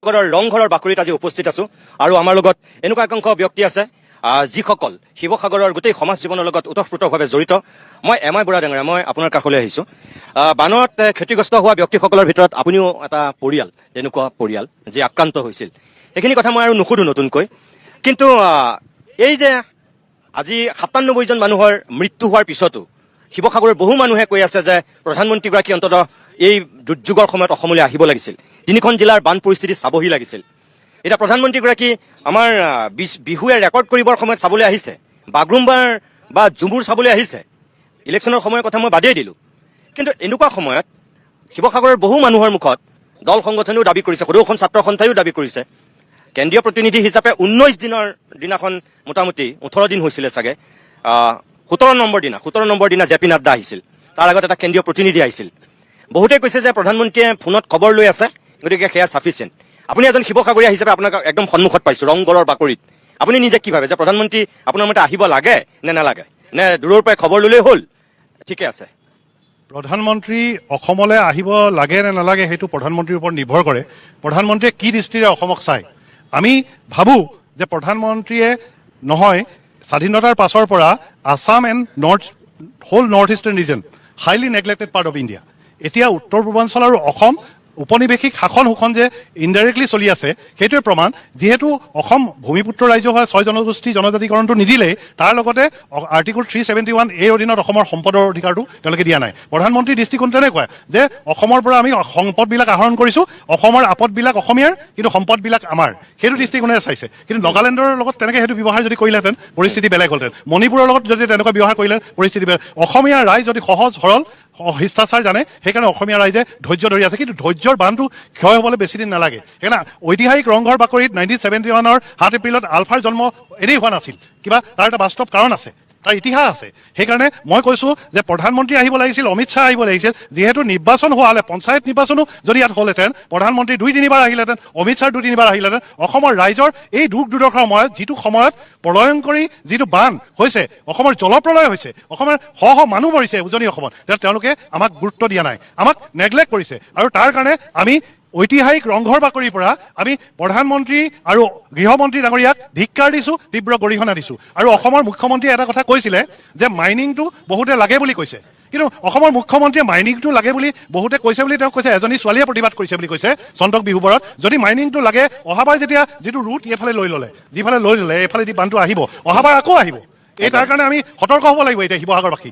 ৰংঘৰৰ বাকৰিত আজি উপস্থিত আছো আৰু আমাৰ লগত এনেকুৱা একাংশ ব্যক্তি আছে যিসকল শিৱসাগৰৰ গোটেই সমাজ জীৱনৰ লগত ওতঃপ্ৰোতভাৱে জড়িত। মই এমাই বুঢ়া ডাঙৰীয়া, মই আপোনাৰ কাষলৈ আহিছোঁ। বানত ক্ষতিগ্ৰস্ত হোৱা ব্যক্তিসকলৰ ভিতৰত আপুনিও এটা পৰিয়াল, তেনেকুৱা পৰিয়াল যি আক্ৰান্ত হৈছিল। সেইখিনি কথা মই আৰু নুসুধো নতুনকৈ, কিন্তু এই যে আজি ৯৭জন মানুহৰ মৃত্যু হোৱাৰ পিছতো শিৱসাগৰৰ বহু মানুহে কৈ আছে যে প্ৰধানমন্ত্ৰীগৰাকী অন্ততঃ এই দুৰ্যোগৰ সময়ত অসমলৈ আহিব লাগিছিল, ৩খন জিলাৰ বান পৰিস্থিতি চাবহি লাগিছিল। এতিয়া প্ৰধানমন্ত্ৰীগৰাকী আমাৰ বিহুৱে ৰেকৰ্ড কৰিবৰ সময়ত চাবলৈ আহিছে, বাগৰুম্বাৰ বা জুমুৰ চাবলৈ আহিছে। ইলেকশ্যনৰ সময়ৰ কথা মই বাদেই দিলোঁ, কিন্তু এনেকুৱা সময়ত শিৱসাগৰৰ বহু মানুহৰ মুখত দল সংগঠনেও দাবী কৰিছে, সদৌখন ছাত্ৰ সন্থায়ো দাবী কৰিছে, কেন্দ্ৰীয় প্ৰতিনিধি হিচাপে ১৯ দিনৰ দিনাখন মোটামুটি ১৮ দিন হৈছিলে চাগে, ১৭ নম্বৰ দিনা জে পি নাড্ডা আহিছিল, তাৰ আগত এটা কেন্দ্ৰীয় প্ৰতিনিধি আহিছিল। বহুতে কৈছে যে প্ৰধানমন্ত্ৰীয়ে ফোনত খবৰ লৈ আছে, গতিকে সেয়া ছাফিচিয়েণ্ট। আপুনি এজন শিৱসাগৰীয়া হিচাপে আপোনাক একদম সন্মুখত পাইছোঁ ৰংঘৰৰ বাকৰিত। আপুনি নিজে কি ভাবে যে প্ৰধানমন্ত্ৰী আপোনাৰ মতে আহিব লাগে নে নালাগে, নে দূৰৰ পৰাই খবৰ ল'লেই হ'ল ঠিকে আছে? প্ৰধানমন্ত্ৰী অসমলৈ আহিব লাগে নে নালাগে সেইটো প্ৰধানমন্ত্ৰীৰ ওপৰত নিৰ্ভৰ কৰে। প্ৰধানমন্ত্ৰীয়ে কি দৃষ্টিৰে অসমক চায়। আমি ভাবোঁ যে প্ৰধানমন্ত্ৰীয়ে নহয়, স্বাধীনতাৰ পাছৰ পৰা Assam and whole north eastern region highly neglected part of India. এতিয়া উত্তৰ পূৰ্বাঞ্চল আৰু অসম উপনিৱেশিক শাসন শোষণ যে ইনডাইৰেক্টলি চলি আছে সেইটোৱে প্ৰমাণ। যিহেতু অসম ভূমিপুত্ৰ ৰাজ্য হয়, ৬ জনগোষ্ঠী জনজাতিকৰণটো নিদিলেই, তাৰ লগতে আৰ্টিকল 371 এই অধীনত অসমৰ সম্পদৰ অধিকাৰটো তেওঁলোকে দিয়া নাই। প্ৰধানমন্ত্ৰীৰ দৃষ্টিকোণ তেনেকুৱা যে অসমৰ পৰা আমি সম্পদবিলাক আহৰণ কৰিছোঁ, অসমৰ আপদবিলাক অসমীয়াৰ, কিন্তু সম্পদবিলাক আমাৰ, সেইটো দৃষ্টিকোণেৰে চাইছে। কিন্তু নাগালেণ্ডৰ লগত তেনেকৈ সেইটো ব্যৱহাৰ যদি কৰিলেহেঁতেন পৰিস্থিতি বেলেগ হ'লহেঁতেন। মণিপুৰৰ লগত যদি তেনেকুৱা ব্যৱহাৰ কৰিলে পৰিস্থিতি বেলেগ। অসমীয়া ৰাইজ যদি সহজ সৰল শিষ্টাচাৰ জানে, সেইকাৰণে অসমীয়া ৰাইজে ধৈৰ্য ধৰি আছে, কিন্তু ধৈৰ্যৰ বান্ধটো ক্ষয় হ'বলৈ বেছি দিন নালাগে। সেইকাৰণে ঐতিহাসিক ৰংঘৰ বাকৰিত 1971 7 এপ্ৰিলত আলফাৰ জন্ম এনেই হোৱা নাছিল, কিবা তাৰ এটা বাস্তৱ কাৰণ আছে, তাৰ ইতিহাস আছে। সেইকাৰণে মই কৈছোঁ যে প্ৰধানমন্ত্ৰী আহিব লাগিছিল, অমিত শ্বাহ আহিব লাগিছিল। যিহেতু নিৰ্বাচন হোৱা হ'লে, পঞ্চায়ত নিৰ্বাচনো যদি ইয়াত হ'লহেঁতেন, প্ৰধানমন্ত্ৰী 2-3বাৰ আহিলেহেঁতেন, অমিত শ্বাহ 2-3বাৰ আহিলেহেঁতেন। অসমৰ ৰাইজৰ এই দুখ দুৰ্দশাৰ সময়ত, যিটো সময়ত প্ৰলয়ংকৰী যিটো বান হৈছে, অসমৰ জলপ্ৰলয় হৈছে, অসমৰ শ শ মানুহ মৰিছে উজনি অসমত, তেওঁলোকে আমাক গুৰুত্ব দিয়া নাই, আমাক নেগলেক্ট কৰিছে। আৰু তাৰ কাৰণে আমি ঐতিহাসিক ৰংঘৰ বাকৰিৰ পৰা আমি প্ৰধানমন্ত্ৰী আৰু গৃহমন্ত্ৰী ডাঙৰীয়াক ধিক্কাৰ দিছোঁ, তীব্ৰ গৰিহণা দিছোঁ। আৰু অসমৰ মুখ্যমন্ত্ৰীয়ে এটা কথা কৈছিলে যে মাইনিংটো বহুতে লাগে বুলি কৈছে, কিন্তু অসমৰ মুখ্যমন্ত্ৰীয়ে মাইনিংটো লাগে বুলি বহুতে কৈছে বুলি তেওঁ কৈছে, এজনী ছোৱালীয়ে প্ৰতিবাদ কৰিছে বুলি কৈছে চন্তক বিহুবৰত। যদি মাইনিংটো লাগে, অহাবাৰ যেতিয়া যিটো ৰুট এইফালে লৈ ল'লে, যিফালে লৈ ল'লে এইফালে দি বানটো আহিব, অহাবাৰ আকৌ আহিব। এই তাৰ কাৰণে আমি সতৰ্ক হ'ব লাগিব এতিয়া শিৱসাগৰবাসী।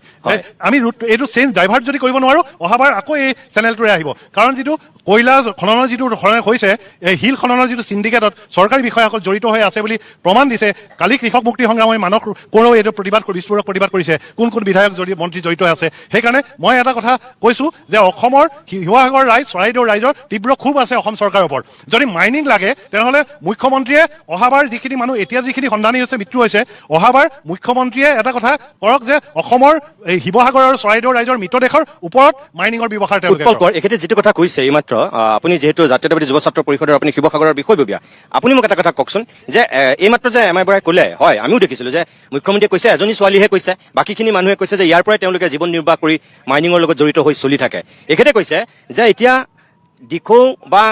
আমি ৰুট এইটো চেঞ্জ ডাইভাৰ্ট যদি কৰিব নোৱাৰোঁ, অহাবাৰ আকৌ এই চেনেলটোৰে আহিব। কাৰণ যিটো কয়লা খননৰ যিটো হৈছে, এই শিল খননৰ যিটো চিণ্ডিকেটত চৰকাৰী বিষয়াসকল জড়িত হৈ আছে বুলি প্ৰমাণ দিছে। কালি কৃষক মুক্তি সংগ্ৰামী মানস কোঁৱৰেও এইটো বিস্ফোৰক প্ৰতিবাদ কৰিছে, কোন কোন বিধায়ক মন্ত্ৰী জড়িত হৈ আছে। সেইকাৰণে মই এটা কথা কৈছোঁ যে অসমৰ শিৱসাগৰ ৰাইজ, চৰাইদেউ ৰাইজৰ তীব্ৰ ক্ষোভ আছে অসম চৰকাৰৰ ওপৰত। যদি মাইনিং লাগে, তেনেহ'লে মুখ্যমন্ত্ৰীয়ে অহাবাৰ যিখিনি মানুহ এতিয়া যিখিনি সন্ধানী হৈছে, মৃত্যু হৈছে, অহাবাৰ মুখ্যমন্ত্ৰীয়ে এটা কথা কৰক যে অসমৰ এই শিৱসাগৰ আৰু চৰাইদেউ ৰাইজৰ মৃতদেহৰ ওপৰত মাইনিঙৰ ব্যৱহাৰ তেওঁলোকে। এখেতে যিটো কথা কৈছে এইমাত্ৰ, আপুনি যিহেতু জাতীয়তাবাদী যুৱ ছাত্ৰ পৰিষদৰ আপুনি শিৱসাগৰৰ বিষয়ববীয়া, আপুনি মোক এটা কথা কওকচোন যে এইমাত্ৰ যে এম আই বৰাই ক'লে, হয় আমিও দেখিছিলোঁ যে মুখ্যমন্ত্ৰীয়ে কৈছে এজনী ছোৱালীহে কৈছে, বাকীখিনি মানুহে কৈছে যে ইয়াৰ পৰাই তেওঁলোকে জীৱন নিৰ্বাহ কৰি মাইনিঙৰ লগত জড়িত হৈ চলি থাকে। এখেতে কৈছে যে এতিয়া দিখৌ বা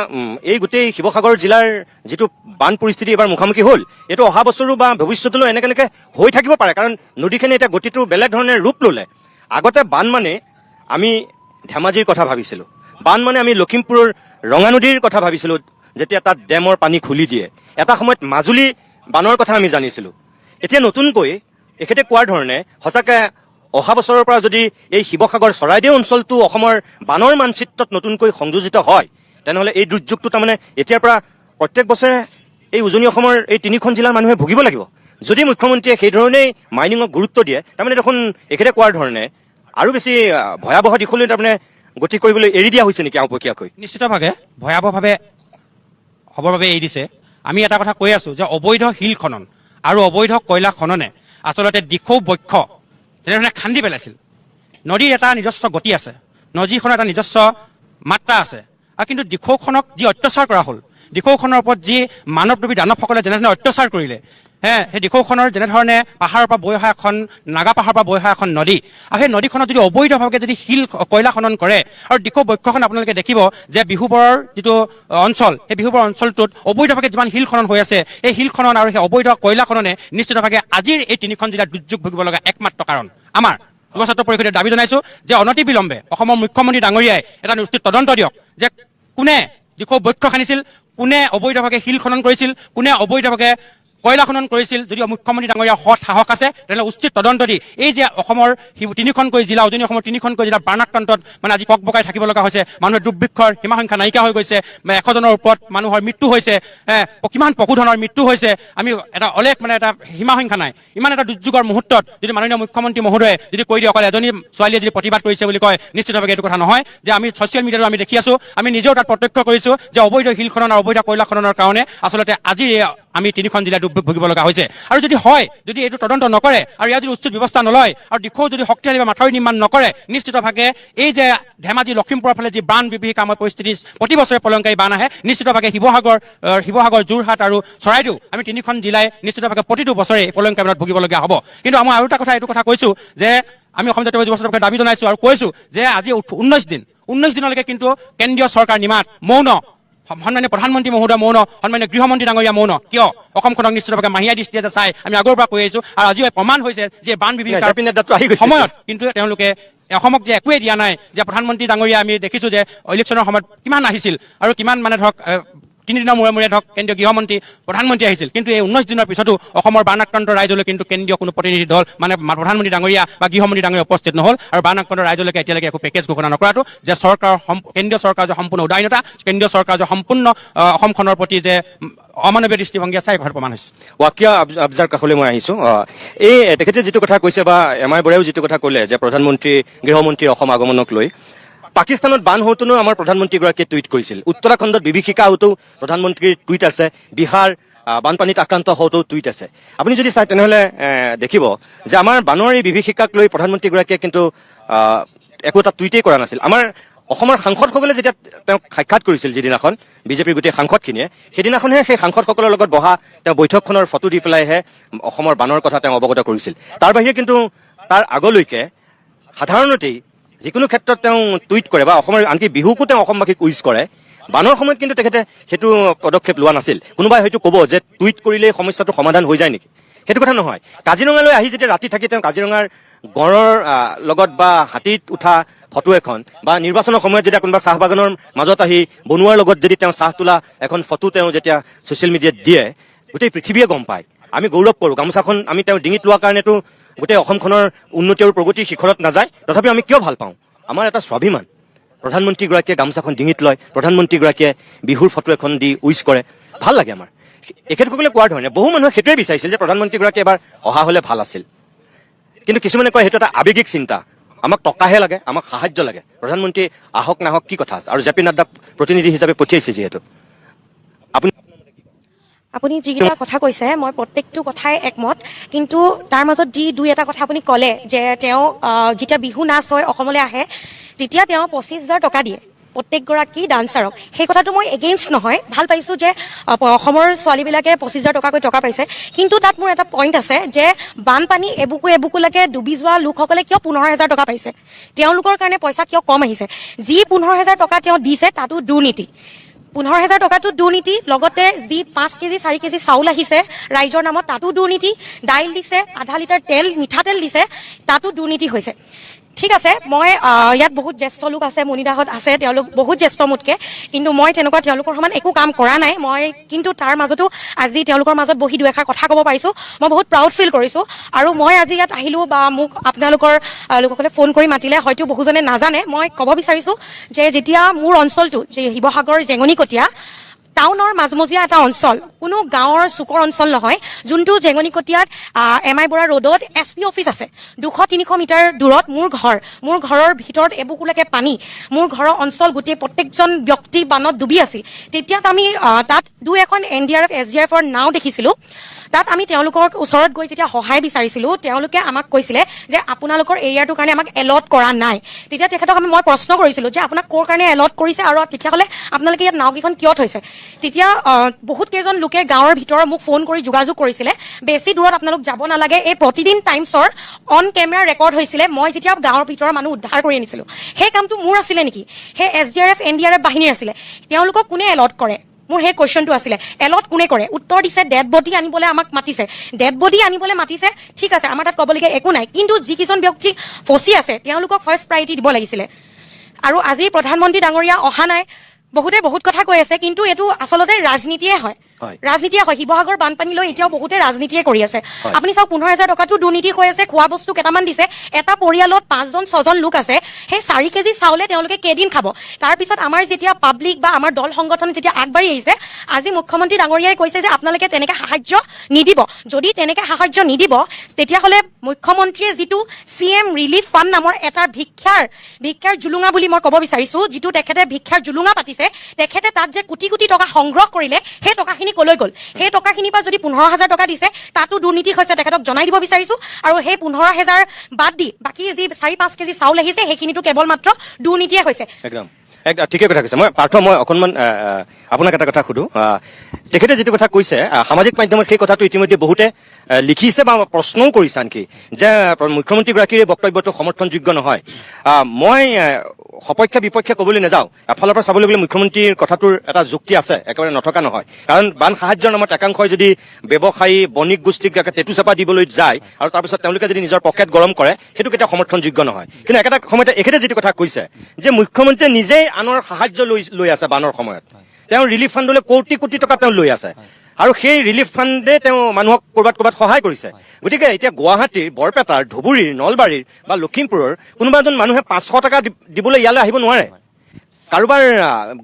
এই গোটেই শিৱসাগৰ জিলাৰ যিটো বান পৰিস্থিতি এইবাৰ মুখামুখি হ'ল, এইটো অহা বছৰো বা ভৱিষ্যতলৈ এনেকৈ হৈ থাকিব পাৰে, কাৰণ নদীখিনি এতিয়া গতিটো বেলেগ ধৰণে ৰূপ ল'লে। আগতে বান মানে আমি ধেমাজিৰ কথা ভাবিছিলোঁ, বান মানে আমি লখিমপুৰৰ ৰঙা নদীৰ কথা ভাবিছিলোঁ, যেতিয়া তাত ডেমৰ পানী খুলি দিয়ে। এটা সময়ত মাজুলী বানৰ কথা আমি জানিছিলোঁ। এতিয়া নতুনকৈ এখেতে কোৱাৰ ধৰণে সঁচাকৈ অহা বছৰৰ পৰা যদি এই শিৱসাগৰ চৰাইদেউ অঞ্চলটো অসমৰ বানৰ মানচিত্ৰত নতুনকৈ সংযোজিত হয়, তেনেহ'লে এই দুৰ্যোগটো তাৰমানে এতিয়াৰ পৰা প্ৰত্যেক বছৰে এই উজনি অসমৰ এই 3খন জিলাৰ মানুহে ভুগিব লাগিব। যদি মুখ্যমন্ত্ৰীয়ে সেই ধৰণেই মাইনিঙক গুৰুত্ব দিয়ে, তাৰমানে দেখোন এখেতে কোৱাৰ ধৰণে আৰু বেছি ভয়াৱহ দিশলৈ তাৰমানে গতি কৰিবলৈ এৰি দিয়া হৈছে নেকি আওপকীয়াকৈ? নিশ্চিতভাৱে ভয়াৱহভাৱে হ'বৰ বাবে এৰি দিছে। আমি এটা কথা কৈ আছোঁ যে অবৈধ শিল খনন আৰু অবৈধ কয়লা খননে আচলতে দিখৌ বক্ষ তেনেধৰণে খান্দি পেলাইছিল। নদীৰ এটা নিজস্ব গতি আছে, নদীখনৰ এটা নিজস্ব মাত্ৰা আছে, আৰু কিন্তু দিখৌখনক যি অত্যাচাৰ কৰা হ'ল, দিখৌখনৰ ওপৰত যি মানৱৰূপী দানৱসকলে যেনেধৰণে অত্যাচাৰ কৰিলে, সেই দিখৌখনৰ যেনেধৰণে পাহাৰৰ পৰা বৈ অহা এখন নাগা পাহাৰৰ পৰা বৈ অহা এখন নদী, আৰু সেই নদীখনত যদি অবৈধভাৱে যদি শিল কয়লা খনন কৰে, আৰু দিখৌ বক্ষখন আপোনালোকে দেখিব যে বিহুবৰৰ যিটো অঞ্চল, সেই বিহুবৰ অঞ্চলটোত অবৈধভাৱে যিমান শিল খনন হৈ আছে, এই শিল খনন আৰু সেই অবৈধ কয়লা খননে নিশ্চিতভাৱে আজিৰ এই 3খন জিলাত দুৰ্যোগ ভুগিব লগা একমাত্ৰ কাৰণ। আমাৰ যুৱ ছাত্ৰ পৰিষদে দাবী জনাইছো যে অনতিবিলম্বে অসমৰ মুখ্যমন্ত্ৰী ডাঙৰীয়াই এটা উচিত তদন্ত দিয়ক যে কোনে দিখৌ বক্ষ খান্দিছিল, কোনে অবৈধভাৱে শিল খনন কৰিছিল, কোনে অবৈধভাৱে কয়লা খনন কৰিছিল। যদি মুখ্যমন্ত্ৰী ডাঙৰীয়াৰ সৎ সাহস আছে তেনেহ'লে উচিত তদন্ত দি এই যে অসমৰ 3খনকৈ জিলা, উজনি অসমৰ 3খনকৈ জিলা বানাক্ৰান্তত মানে আজি বকাই থাকিব লগা হৈছে, মানুহৰ দুৰ্ভিক্ষৰ সীমা সংখ্যা নাইকিয়া হৈ গৈছে, 100জনৰ ওপৰত মানুহৰ মৃত্যু হৈছে, কিমান পশুধনৰ মৃত্যু হৈছে, আমি এটা অলেখ মানে এটা সীমা সংখ্যা নাই। ইমান এটা দুৰ্যোগৰ মুহূৰ্তত যদি মাননীয় মুখ্যমন্ত্ৰী মহোদয়ে যদি কৈ দিয়ে অকল এজনী ছোৱালীয়ে যদি প্ৰতিবাদ কৰিছে বুলি কয়, নিশ্চিতভাৱে এইটো কথা নহয়। যে আমি ছ'চিয়েল মিডিয়াতো আমি দেখি আছো, আমি নিজেও তাত প্ৰত্যক্ষ কৰিছো যে অবৈধ শিল খনন আৰু অবৈধ কয়লা খননৰ কাৰণে আচলতে আজি আমি 3খন জিলাত দুৰ্ভোগ ভুগিব লগা হৈছে। আৰু যদি হয়, যদি এইটো তদন্ত নকৰে আৰু ইয়াৰ যদি উচিত ব্যৱস্থা নলয় আৰু দিখৌ যদি শক্তিশালী বা মাথাউৰি নিৰ্মাণ নকৰে, নিশ্চিতভাৱে এই যে ধেমাজি লখিমপুৰৰ ফালে যি বান বিভীষিকাময় পৰিস্থিতি প্ৰতি বছৰে প্ৰলয়ংকাৰী বান আহে, নিশ্চিতভাৱে শিৱসাগৰ, যোৰহাট আৰু চৰাইদেউ আমি 3খন জিলাই নিশ্চিতভাৱে প্ৰতিটো বছৰে প্ৰলয়ংকাৰী বানত ভুগিবলগীয়া হ'ব। কিন্তু আমাৰ আৰু এটা কথা, এইটো কথা কৈছো যে আমি অসম জাতীয় যুৱ ছাত্ৰ পৰিষদে দাবী জনাইছো আৰু কৈছো যে আজি 19 দিনলৈকে কিন্তু কেন্দ্ৰীয় চৰকাৰ নিমাত মৌন, সন্মানীয় প্ৰধানমন্ত্ৰী মহোদয় মৌন, সন্মানীয় গৃহমন্ত্ৰী ডাঙৰীয়া মৌন। কিয়? অসমখনক নিশ্চিতভাৱে মাহিয়া দৃষ্টিয়ে যে চাই আমি আগৰ পৰা কৈ আহিছো, আৰু আজিও প্ৰমাণ হৈছে যে বান বিভীষিকাৰ সময়ত কিন্তু তেওঁলোকে অসমক যে একোৱেই দিয়া নাই। যে প্ৰধানমন্ত্ৰী ডাঙৰীয়া আমি দেখিছো যে ইলেকশ্যনৰ সময়ত কিমান আহিছিল আৰু কিমান মানে ধৰক 3 দিনৰ মূৰে মূৰে ধৰক কেন্দ্ৰীয় গৃহমন্ত্ৰী, প্ৰধানমন্ত্ৰী আহিছিল, কিন্তু এই 19 দিনৰ পিছতো অসমৰ বানাক্ৰান্ত ৰাইজলৈ কিন্তু কেন্দ্ৰীয় কোনো প্ৰতিনিধি দল মানে প্ৰধানমন্ত্ৰী ডাঙৰীয়া বা গৃহমন্ত্ৰী ডাঙৰীয়া উপস্থিত নহ'ল। আৰু বানাক্ৰান্ত ৰাইজলৈকে এতিয়ালৈকে একো পেকেজ ঘোষণা নকৰাটো যে কেন্দ্ৰীয় চৰকাৰ যে সম্পূৰ্ণ উদায়নতা, কেন্দ্ৰীয় চৰকাৰ যে সম্পূৰ্ণ অসমখনৰ প্ৰতি যে অমানৱীয় দৃষ্টিভংগী আছে, ঘৰ প্ৰমাণ হৈছে। ৱাকিয়া আবজাৰ কাষলৈ মই আহিছো। এই তেখেতে যিটো কথা কৈছে বা এম আই বৰাইও যিটো কথা ক'লে যে প্ৰধানমন্ত্ৰী গৃহমন্ত্ৰীৰ অসম আগমনক লৈ, পাকিস্তানত বান হওঁতেনো আমাৰ প্ৰধানমন্ত্ৰীগৰাকীয়ে টুইট কৰিছিল, উত্তৰাখণ্ডত বিভীষিকা হওঁতেও প্ৰধানমন্ত্ৰীৰ টুইট আছে, বিহাৰ বানপানীত আক্ৰান্ত হওঁতেও টুইট আছে। আপুনি যদি চাই তেনেহ'লে দেখিব যে আমাৰ বানৰ এই বিভীষিকাক লৈ প্ৰধানমন্ত্ৰীগৰাকীয়ে কিন্তু একো এটা টুইটেই কৰা নাছিল। আমাৰ অসমৰ সাংসদসকলে যেতিয়া তেওঁক সাক্ষাৎ কৰিছিল যিদিনাখন, বিজেপিৰ গোটেই সাংসদখিনিয়ে, সেইদিনাখনহে সেই সাংসদসকলৰ লগত বহা তেওঁ বৈঠকখনৰ ফটো দি পেলাইহে অসমৰ বানৰ কথা তেওঁ অৱগত কৰিছিল। তাৰ বাহিৰে কিন্তু তাৰ আগলৈকে সাধাৰণতেই যিকোনো ক্ষেত্ৰত তেওঁ টুইট কৰে বা অসমৰ আনকি বিহুকো তেওঁ অসমবাসীক উইচ কৰে, বানৰ সময়ত কিন্তু তেখেতে সেইটো পদক্ষেপ লোৱা নাছিল। কোনোবাই হয়তো ক'ব যে টুইট কৰিলেই সমস্যাটো সমাধান হৈ যায় নেকি, সেইটো কথা নহয়। কাজিৰঙালৈ আহি যেতিয়া ৰাতি থাকি তেওঁ কাজিৰঙাৰ গড়ৰ লগত বা হাতীত উঠা ফটো এখন, বা নিৰ্বাচনৰ সময়ত যেতিয়া কোনোবা চাহ বাগানৰ মাজত আহি বনোৱাৰ লগত যদি তেওঁ চাহ তোলা এখন ফটো তেওঁ যেতিয়া ছ'চিয়েল মিডিয়াত দিয়ে, গোটেই পৃথিৱীয়ে গম পায়। আমি গৌৰৱ কৰোঁ, গামোচাখন আমি তেওঁ ডিঙিত লোৱাৰ কাৰণেতো গোটেই অসমখনৰ উন্নতি আৰু প্ৰগতিৰ শিখৰত নাযায়, তথাপিও আমি কিয় ভাল পাওঁ? আমাৰ এটা স্বাভিমান। প্ৰধানমন্ত্ৰীগৰাকীয়ে গামোচাখন ডিঙিত লয়, প্ৰধানমন্ত্ৰীগৰাকীয়ে বিহুৰ ফটো এখন দি উইচ কৰে, ভাল লাগে আমাৰ। এখেতসকলে কোৱাৰ ধৰণে বহু মানুহে সেইটোৱে বিচাৰিছিল যে প্ৰধানমন্ত্ৰীগৰাকী এবাৰ অহা হ'লে ভাল আছিল। কিন্তু কিছুমানে কয় সেইটো এটা আৱেগিক চিন্তা, আমাক টকাহে লাগে, আমাক সাহায্য লাগে, প্ৰধানমন্ত্ৰী আহক নাহক কি কথা আছে। আৰু জে পি নাড্ডাক প্ৰতিনিধি হিচাপে পঠিয়াইছে যিহেতু। আপুনি যিকেইটা কথা কৈছে মই প্ৰত্যেকটো কথাই একমত, কিন্তু তাৰ মাজত দুই এটা কথা আপুনি ক'লে যে তেওঁ যেতিয়া বিহু নাচ হয় অসমলৈ আহে তেতিয়া তেওঁ 25,000 টকা দিয়ে প্ৰত্যেকগৰাকী ডান্সাৰক। সেই কথাটো মই এগেইনষ্ট নহয়, ভাল পাইছোঁ যে অসমৰ ছোৱালীবিলাকে 25,000 টকাকৈ টকা পাইছে। কিন্তু তাত মোৰ এটা পইণ্ট আছে যে বানপানী এবুকুলৈকে ডুবি যোৱা লোকসকলে কিয় 15,000 টকা পাইছে, তেওঁলোকৰ কাৰণে পইচা কিয় কম আহিছে? যি 15,000 টকা তেওঁ দিছে তাতো দুৰ্নীতি। 15,000 টকাটো দুৰ্নীতি, লগতে যি 5 কেজি 4 কেজি চাউল আহিছে ৰাইজৰ নামত তাতো দুৰ্নীতি, দাইল দিছে, আধা লিটাৰ মিঠাতেল দিছে, তাতো দুৰ্নীতি হৈছে। ঠিক আছে, মই ইয়াত বহুত জ্যেষ্ঠ লোক আছে, মণিদাহঁত আছে, তেওঁলোক বহুত জ্যেষ্ঠ মোতকে, কিন্তু মই তেনেকুৱা তেওঁলোকৰ সমান একো কাম কৰা নাই। মই কিন্তু তাৰ মাজতো আজি তেওঁলোকৰ মাজত বহি 2 এষাৰ কথা ক'ব পাৰিছোঁ, মই বহুত প্ৰাউড ফিল কৰিছোঁ। আৰু মই আজি ইয়াত আহিলোঁ বা মোক আপোনালোকৰ লোকসকলে ফোন কৰি মাতিলে, হয়তো বহুজনে নাজানে, মই ক'ব বিচাৰিছোঁ যে যেতিয়া মোৰ অঞ্চলটো যে শিৱসাগৰ জেঙনিকটীয়া টাউনৰ মাজমজিয়া এটা অঞ্চল, কোনো গাঁৱৰ চুকৰ অঞ্চল নহয়, যোনটো জেঙনিকটীয়াত এম আই বৰা ৰোডত SP অফিচ আছে, 200-300 মিটাৰ দূৰত মোৰ ঘৰৰ ভিতৰত এবুকুলৈকে পানী, মোৰ ঘৰৰ অঞ্চল গোটেই প্ৰত্যেকজন ব্যক্তি বানত ডুবি আছিল। তেতিয়াত আমি তাত দুই এখন NDRF SDRFৰ নাও দেখিছিলোঁ। তাত আমি তেওঁলোকৰ ওচৰত গৈ যেতিয়া সহায় বিচাৰিছিলোঁ, তেওঁলোকে আমাক কৈছিলে যে আপোনালোকৰ এৰিয়াটোৰ কাৰণে আমাক এলট কৰা নাই। তেতিয়া তেখেতক মই প্ৰশ্ন কৰিছিলোঁ যে আপোনাক ক'ৰ কাৰণে এলট কৰিছে আৰু তেতিয়াহ'লে আপোনালোকে ইয়াত নাওকেইখন কিয় থৈছে। তেতিয়া বহুত কেইজন লোকে গাঁৱৰ ভিতৰৰ মোক ফোন কৰি যোগাযোগ কৰিছিলে, বেছি দূৰত আপোনালোক যাব নালাগে। এই প্ৰতিদিন টাইমছৰ অন কেমেৰা ৰেকৰ্ড হৈছিলে মই যেতিয়া গাঁৱৰ ভিতৰৰ মানুহ উদ্ধাৰ কৰি আনিছিলোঁ। সেই কামটো মোৰ আছিলে নেকি? সেই SDRF NDRF বাহিনীৰ আছিলে। তেওঁলোকক কোনে এলট কৰে? মোৰ সেই কুৱেশ্যনটো আছিলে, এলট কোনে কৰে? উত্তৰ দিছে ডেড বডি আনিবলৈ আমাক মাতিছে। ডেড বডি আনিবলৈ মাতিছে, ঠিক আছে, আমাৰ তাত ক'বলগীয়া একো নাই। কিন্তু যিকেইজন ব্যক্তি ফচি আছে তেওঁলোকক ফাৰ্ষ্ট প্ৰায়ৰিটি দিব লাগিছিলে। আৰু আজি প্ৰধানমন্ত্ৰী ডাঙৰীয়া অহা নাই, বহুতে বহুত কথা কৈ আছে, কিন্তু এইটো আচলতে ৰাজনীতিয়ে হয়। ৰাজনীতিয়ে হয়। শিৱসাগৰ বানপানীলৈ এতিয়াও বহুতে ৰাজনীতিয়ে কৰি আছে। আপুনি চাওক 15,000 টকাটো দুৰ্নীতি হৈ আছে। খোৱা বস্তু কেইটামান দিছে। এটা পৰিয়ালত 5জন 6জন লোক আছে। সেই 4 কেজি চাউলে তেওঁলোকে কেইদিন খাব? তাৰপিছত আমাৰ যেতিয়া পাব্লিক বা আমাৰ দল সংগঠন যেতিয়া আগবাঢ়ি আহিছে, আজি মুখ্যমন্ত্ৰী ডাঙৰীয়াই কৈছে যে আপোনালোকে তেনেকে সাহায্য নিদিব। যদি তেনেকে সাহায্য নিদিব, তেতিয়াহ'লে মুখ্যমন্ত্ৰীয়ে যিটো CM ৰিলিফ ফাণ্ড নামৰ এটা ভিক্ষাৰ জুলুঙা বুলি মই ক'ব বিচাৰিছোঁ, যিটো তেখেতে ভিক্ষাৰ জুলুঙা পাতিছে, তেখেতে তাত যে কোটি কোটি টকা সংগ্ৰহ কৰিলে, সেই টকাখিনি কলৈ গ'ল? সেই টকাখিনিৰ পৰা যদি 15,000 টকা দিছে, তাতো দুৰ্নীতি হৈছে, তেখেতক জনাই দিব বিচাৰিছোঁ। আৰু সেই 15,000 বাদ দি বাকী যি 4-5 কেজি চাউল আহিছে, সেইখিনিতো কেৱল মাত্ৰ দুৰ্নীতিয়ে হৈছে। একদম ঠিকে কথা কৈছে। মই পাৰ্থ, মই অকণমান আপোনাক এটা কথা সুধো। তেখেতে যিটো কথা কৈছে, সামাজিক মাধ্যমত সেই কথাটো ইতিমধ্যে বহুতে লিখিছে বা প্ৰশ্নও কৰিছে আনকি, যে মুখ্যমন্ত্ৰীগৰাকীৰ এই বক্তব্যটো সমৰ্থনযোগ্য নহয়। মই সপক্ষে বিপক্ষে ক'বলৈ নাযাওঁ। এফালৰ পৰা চাবলৈ গ'লে মুখ্যমন্ত্ৰীৰ কথাটোৰ এটা যুক্তি আছে, একেবাৰে নথকা নহয়। কাৰণ বান সাহায্যৰ নামত একাংশই যদি ব্যৱসায়ী বণিক গোষ্ঠীক টেটু চেপা দিবলৈ যায় আৰু তাৰপিছত তেওঁলোকে যদি নিজৰ পকেট গৰম কৰে, সেইটো কেতিয়াও সমৰ্থনযোগ্য নহয়। কিন্তু একেটা সময়তে এখেতে যিটো কথা কৈছে যে মুখ্যমন্ত্ৰীয়ে নিজেই আনৰ সাহায্য লৈ আছে বানৰ সময়ত, তেওঁ ৰিলিফ ফাণ্ডলৈ কোটি কোটি টকা তেওঁ লৈ আছে, আৰু সেই ৰিলিফ ফাণ্ডে তেওঁ মানুহক ক'ৰবাত সহায় কৰিছে। গতিকে এতিয়া গুৱাহাটীৰ, বৰপেটাৰ, ধুবুৰীৰ, নলবাৰীৰ বা লখিমপুৰৰ কোনোবা এজন মানুহে 500 টকা দিবলৈ ইয়ালৈ আহিব নোৱাৰে। কাৰোবাৰ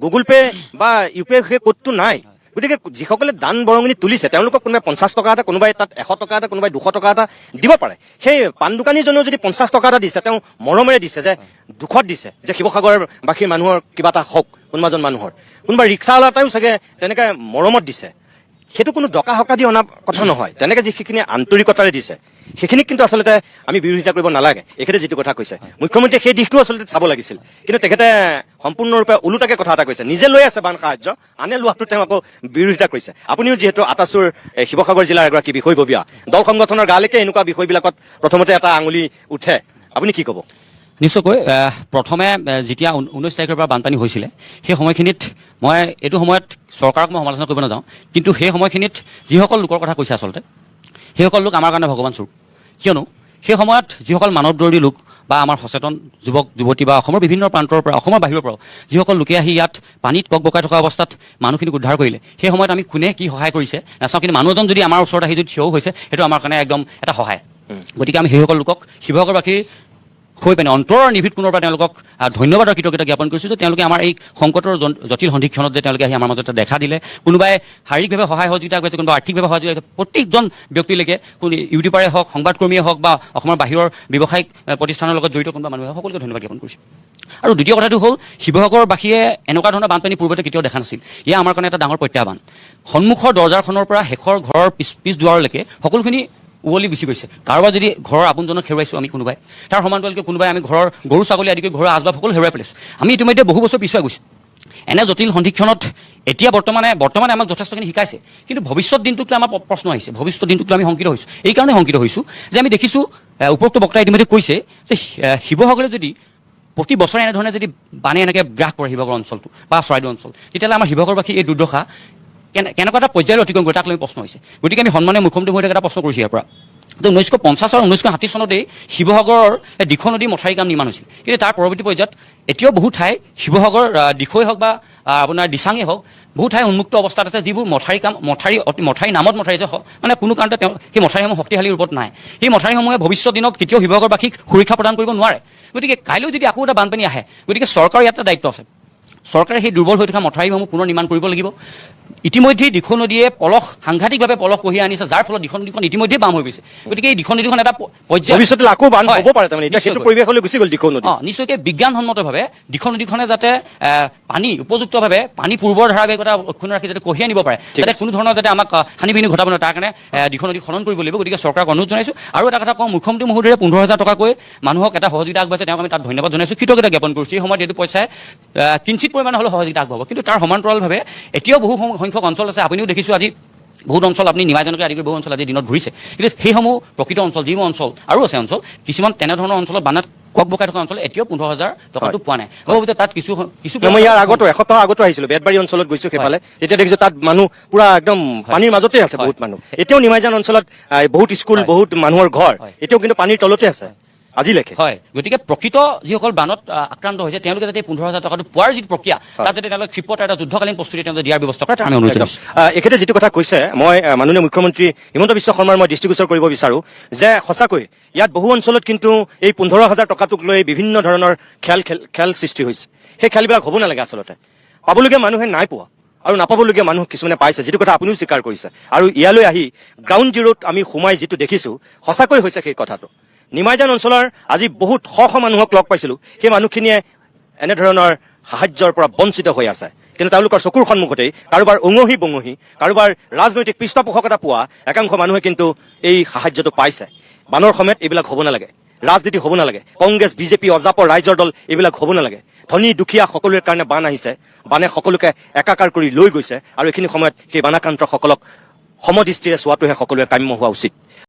গুগল পে' বা UPI সেই ক'ডটো নাই। গতিকে যিসকলে দান বৰঙণি তুলিছে, তেওঁলোকক কোনোবাই 50 টকা এটা, কোনোবাই তাত 100 টকা এটা, কোনোবাই 200 টকা এটা দিব পাৰে। সেই পাণ দোকানীজনেও যদি 50 টকা এটা দিছে, তেওঁ মৰমেৰে দিছে, যে দুখত দিছে যে শিৱসাগৰবাসীৰ মানুহৰ কিবা এটা হওক, কোনোবা এজন মানুহৰ। কোনোবা ৰিক্সাৱালাটাও চাগে তেনেকৈ মৰমত দিছে। সেইটো কোনো ডকা হকা দি অনা কথা নহয়। তেনেকৈ যিখিনি আন্তৰিকতাৰে দিছে, সেইখিনিক কিন্তু আচলতে আমি বিৰোধিতা কৰিব নালাগে। এখেতে যিটো কথা কৈছে, মুখ্যমন্ত্ৰীয়ে সেই দিশটো আচলতে চাব লাগিছিল। কিন্তু তেখেতে সম্পূৰ্ণৰূপে ওলোটাকে কথা এটা কৈছে। নিজে লৈ আছে বান সাহায্য, আনে লোৱাটো তেওঁ আকৌ বিৰোধিতা কৰিছে। আপুনিও যিহেতু আটাচুৰ শিৱসাগৰ জিলাৰ এগৰাকী বিষয়ববীয়া, দল সংগঠনৰ গালৈকে এনেকুৱা বিষয়বিলাকত প্ৰথমতে এটা আঙুলি উঠে, আপুনি কি ক'ব? নিশ্চয়কৈ। প্ৰথমে যেতিয়া 19 তাৰিখৰ পৰা বানপানী হৈছিলে, সেই সময়খিনিত মই এইটো সময়ত চৰকাৰক মই সমালোচনা কৰিব নাযাওঁ, কিন্তু সেই সময়খিনিত যিসকল লোকৰ কথা কৈছে, আচলতে সেইসকল লোক আমাৰ কাৰণে ভগৱান স্বৰূপ। কিয়নো সেই সময়ত যিসকল মানৱদৰ্দী লোক বা আমাৰ সচেতন যুৱক যুৱতী বা অসমৰ বিভিন্ন প্ৰান্তৰ পৰা, অসমৰ বাহিৰৰ পৰাও যিসকল লোকে আহি ইয়াত পানীত ককবকাই থকা অৱস্থাত মানুহখিনিক উদ্ধাৰ কৰিলে, সেই সময়ত আমি কোনে কি সহায় কৰিছে নাচাওঁ, কিন্তু মানুহজন যদি আমাৰ ওচৰত আহি যদি থিয়ও হৈছে, সেইটো আমাৰ কাৰণে একদম এটা সহায়। গতিকে আমি সেইসকল লোকক শিৱসাগৰবাসীৰ হৈ পিনে অন্তৰৰ নিভিত পুনৰ পৰা তেওঁলোকক ধন্যবাদ আৰু কৃতজ্ঞতা জ্ঞাপন কৰিছোঁ যে তেওঁলোকে আমাৰ এই সংকটৰ জটিল সন্ধিক্ষণত যে তেওঁলোকে আহি আমাৰ মাজত দেখা দিলে। কোনোবাই শাৰীৰিকভাৱে সহায় সহযোগিতা কৰিছে, কোনোবাই আৰ্থিকভাৱে সহযোগিতা কৰিছে। প্ৰত্যেকজন ব্যক্তিলৈকে, কোনো ইউটিউবাৰে হওক, সংবাদকৰ্মীয়ে হওক বা অসমৰ বাহিৰৰ ব্যৱসায়িক প্ৰতিষ্ঠানৰ লগত জড়িত কোনোবা মানুহে সকলোকে ধন্যবাদ জ্ঞাপন কৰিছোঁ। আৰু দ্বিতীয় কথাটো হ'ল, শিৱসাগৰবাসীয়ে এনেকুৱা ধৰণৰ বানপানী পূৰ্বতে কেতিয়াও দেখা নাছিল। এয়া আমাৰ কাৰণে এটা ডাঙৰ প্ৰত্যাহ্বান। সন্মুখৰ দৰ্জাখনৰ পৰা শেষৰ ঘৰৰ পিছ দুৱাৰলৈকে সকলোখিনি উৱলি গুচি গৈছে। কাৰোবাৰ যদি ঘৰৰ আপোনজনক হেৰুৱাইছোঁ আমি, কোনোবাই তাৰ সমান্তৰালকৈ কোনোবাই আমি ঘৰৰ গৰু ছাগলী আদি কৰি ঘৰৰ আচবাব সকলো হেৰুৱাই পেলাইছোঁ। আমি ইতিমধ্যে বহু বছৰ পিছুৱাই গৈছোঁ। এনে জটিল সন্ধিক্ষণত এতিয়া বৰ্তমানে আমাক যথেষ্টখিনি শিকাইছে, কিন্তু ভৱিষ্যত দিনটোক লৈ আমাৰ প্ৰশ্ন আহিছে। ভৱিষ্যত দিনটোক লৈ আমি শংকিত হৈছোঁ। এইকাৰণে শংকিত হৈছোঁ যে আমি দেখিছোঁ, উপৰোক্ত বক্তাই ইতিমধ্যে কৈছে যে শিৱসাগৰে যদি প্ৰতি বছৰে এনেধৰণে যদি বানে এনেকৈ গ্ৰাস কৰে শিৱসাগৰ অঞ্চলটো বা চৰাইদেউ অঞ্চল, তেতিয়াহ'লে আমাৰ শিৱসাগৰবাসী এই দুৰ্দশা কেনেকুৱা এটা পৰ্যায়লৈ অতিক্ৰম কৰে তাক লৈ প্ৰশ্ন হৈছে। গতিকে আমি সন্মানীয় মুখ্যমন্ত্ৰী মহোদয়ক এটা প্ৰশ্ন কৰিছোঁ ইয়াৰ পৰা, যে 1950 আৰু 1960 চনতেই শিৱসাগৰৰ দিখৌ নদী মথাউৰি কাম নিৰ্মাণ হৈছিল, কিন্তু তাৰ পৰৱৰ্তী পৰ্যায়ত এতিয়াও বহু ঠাই শিৱসাগৰ দিখৌৱে হওক বা আপোনাৰ দিচাঙেই হওক, বহু ঠাই উন্মুক্ত অৱস্থাত আছে, যিবোৰ মথাউৰি নামত মথাউৰি আছে, মানে কোনো কাৰণতে তেওঁ সেই মথাউৰিসমূহ শক্তিশালী ৰূপত নাই। সেই মথাউৰিসমূহে ভৱিষ্যত দিনত কেতিয়াও শিৱসাগৰবাসীক সুৰক্ষা প্ৰদান কৰিব নোৱাৰে। গতিকে কাইলৈ যদি আকৌ এটা বানপানী আহে, গতিকে চৰকাৰৰ ইয়াত এটা দায়িত্ব আছে। চৰকাৰে সেই দুৰ্বল হৈ থকা মথাউৰিসমূহ পুনৰ নিৰ্মাণ কৰিব লাগিব। ইতিমধ্যেই দিখৌ নদীয়ে পলস সাংঘাতিকভাৱে পলস কঢ়িয়াই আনিছে, যাৰ ফলত দিখৌ নদীখন ইতিমধ্যেই বাম হৈ গৈছে। গতিকে এই দিখৌ নদীখন এটা পৰ্যায় ভৱিষ্যতে আকৌ বান হয়, হ'ব পাৰে, তাৰমানে এতিয়া সেইটো নিশ্চয়কৈ। পৰিৱেশলৈ গুচি গ'ল দিখৌ নদী। নিশ্চয়কৈ বিজ্ঞানসন্মতভাৱে দিখৌ নদীখনে যাতে উপযুক্তভাৱে পানী পূৰ্বৰ ধাৰাবাহিকতা অক্ষুণ্ণ ৰাখি যাতে কঢ়িয়াই নিব পাৰে, যাতে কোনো ধৰণৰ যাতে আমাক হানি বিনি ঘটাব নোৱাৰে, তাৰ কাৰণে দিখৌ নদী খনন কৰিব লাগিব। গতিকে চৰকাৰক অনুৰোধ জনাইছোঁ। আৰু এটা কথা কওঁ, মুখ্যমন্ত্ৰী মহোদয়ে 15,000 টকাকৈ মানুহক এটা সহযোগিতা আগবঢ়াইছে, তেওঁক আমি তাত ধন্যবাদ জনাইছোঁ, কৃতজ্ঞতা জ্ঞাপন কৰিছোঁ। এই সময়ত এইটো পইচাই কিঞ্চিত পৰিমাণে হ'লেও সহযোগিতা আগবঢ়াব। কিন্তু তাৰ সমান্তৰালভাৱে এতিয়াও বহু সংখ্যক অঞ্চল আছে, আপুনিও দেখিছোঁ আজি বহুত অঞ্চল আপুনি নিমাইজনকে আদি কৰি বহু অঞ্চল আজি দিনত ঘূৰিছে, কিন্তু সেইসমূহ প্ৰকৃত অঞ্চল, যিবোৰ অঞ্চল আৰু আছে অঞ্চল, কিছুমান তেনেধৰণৰ অঞ্চলত বানাত ককবকাই থকা অঞ্চল এতিয়াও 15,000 টকাটো পোৱা নাই। মই ভাবোঁ যে তাত কিছু মই ইয়াৰ আগতো এসপ্তাহ আগতো আহিছিলোঁ, বেতবাৰী অঞ্চলত গৈছোঁ সেইফালে, তেতিয়া দেখিছোঁ তাত মানুহ পুৰা একদম পানীৰ মাজতে আছে বহুত মানুহ। এতিয়াও নিমাইজান অঞ্চলত বহুত স্কুল, বহুত মানুহৰ ঘৰ এতিয়াও কিন্তু পানীৰ তলতে আছে আজিলৈকে। হয়, গতিকে প্ৰকৃত যিসকল বানত আক্ৰান্ত হৈছে তেওঁলোকে যাতে 15,000 টকাটো পোৱাৰ যি প্ৰক্ৰিয়া, তাত যাতে তেওঁলোকে ক্ষিপ্ৰতা এটা যুদ্ধকালীন প্ৰস্তুতি তেওঁলোকে দিয়াৰ ব্যৱস্থা কৰে, তাৰ আমি অনুৰোধ জনাইছোঁ। এখেতে যিটো কথা কৈছে, মই মাননীয় মুখ্যমন্ত্ৰী হিমন্ত বিশ্ব শৰ্মাৰ মই দৃষ্টিগোচৰ কৰিব বিচাৰোঁ যে সঁচাকৈ ইয়াত বহু অঞ্চলত কিন্তু এই 15,000 টকাটোক লৈ বিভিন্ন ধৰণৰ খেল সৃষ্টি হৈছে। সেই খেলবিলাক হ'ব নালাগে আচলতে। পাবলগীয়া মানুহে নাই পোৱা আৰু নাপাবলগীয়া মানুহ কিছুমানে পাইছে, যিটো কথা আপুনিও স্বীকাৰ কৰিছে। আৰু ইয়ালৈ আহি গ্ৰাউণ্ড জিৰ'ত আমি সোমাই যিটো দেখিছোঁ, সঁচাকৈ হৈছে সেই কথাটো। নিমাইজান অঞ্চলৰ আজি বহুত শ মানুহক লগ পাইছিলোঁ, সেই মানুহখিনিয়ে এনেধৰণৰ সাহায্যৰ পৰা বঞ্চিত হৈ আছে। কিন্তু তেওঁলোকৰ চকুৰ সন্মুখতেই কাৰোবাৰ অঙহী বঙহী, কাৰোবাৰ ৰাজনৈতিক পৃষ্ঠপোষকতা পোৱা একাংশ মানুহে কিন্তু এই সাহায্যটো পাইছে। বানৰ সময়ত এইবিলাক হ'ব নালাগে, ৰাজনীতি হ'ব নালাগে, কংগ্ৰেছ বিজেপি অজাপৰ ৰাইজৰ দল এইবিলাক হ'ব নালাগে। ধনী দুখীয়া সকলোৰে কাৰণে বান আহিছে, বানে সকলোকে একাকাৰ কৰি লৈ গৈছে, আৰু এইখিনি সময়ত সেই বানাক্ৰান্তসকলক সমদৃষ্টিৰে চোৱাটোহে সকলোৱে কাম্য হোৱা উচিত।